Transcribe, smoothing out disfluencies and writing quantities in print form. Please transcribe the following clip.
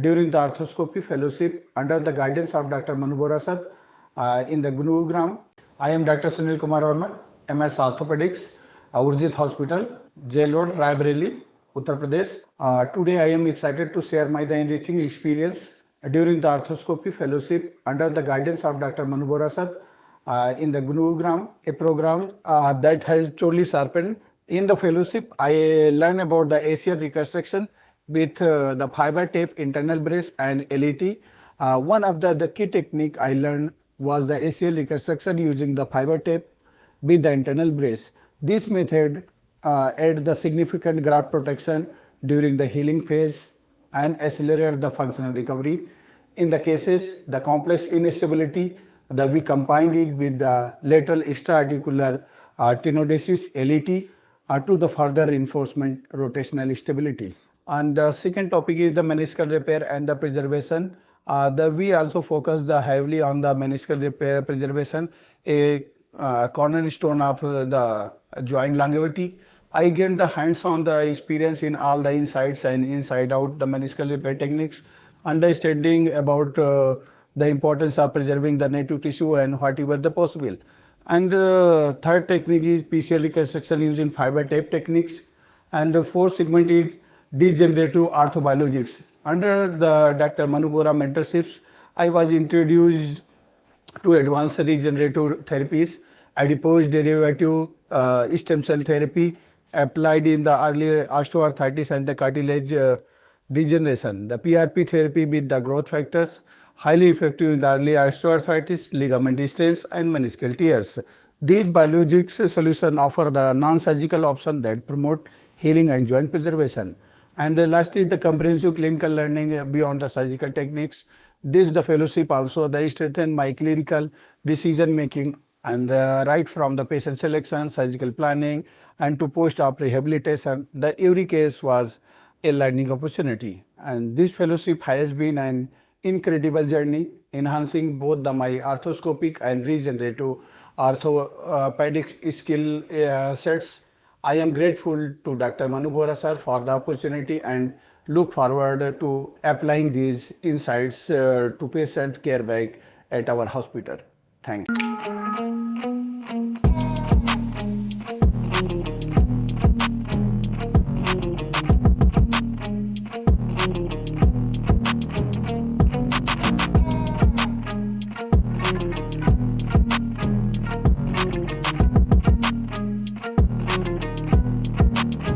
during the Arthroscopy fellowship under the guidance of Dr. Manu Bora sir in the Gurugram. I am Dr. Sunil Kumar Verma, MS Orthopedics, Urjit Hospital, Jail Road, Raebareli, Uttar Pradesh. Today I am excited to share my enriching experience during the Arthroscopy fellowship under the guidance of Dr. Manu Bora sir in the Gurugram, a program that has truly sharpened. In the fellowship, I learned about the ACL reconstruction with the fiber tape internal brace and LET. One of the key technique I learned was the ACL reconstruction using the fiber tape with the internal brace. This method add the significant graft protection during the healing phase and accelerate the functional recovery. In the cases, the complex instability, we combined it with the lateral extraarticular tenodesis LET to the further reinforcement rotational stability. And the second topic is the meniscus repair and the preservation. We also focus heavily on the meniscus repair preservation, a cornerstone of the joint longevity. I get the hands-on the experience in all the insides and inside out the meniscus repair techniques, understanding about the importance of preserving the native tissue and whatever the possible. And third technique is PCL reconstruction using fiber tape techniques. And the fourth segment is degenerative orthobiologics. Under the Dr. Manu Bora mentorships, I was introduced to advanced regenerative therapies, adipose derivative stem cell therapy applied in the early osteoarthritis and the cartilage degeneration. The PRP therapy with the growth factors, highly effective in the early osteoarthritis, ligament strains, and meniscal tears. These biologics solutions offer the non-surgical option that promote healing and joint preservation. And lastly, the comprehensive clinical learning beyond the surgical techniques. The fellowship also they strengthen my clinical decision making and right from the patient selection, surgical planning, and to post-op rehabilitation. Every case was a learning opportunity. And this fellowship has been an incredible journey, enhancing both my arthroscopic and regenerative orthopedic skill sets. I am grateful to Dr. Manu Bora sir for the opportunity and look forward to applying these insights to patient care back at our hospital. Thank you.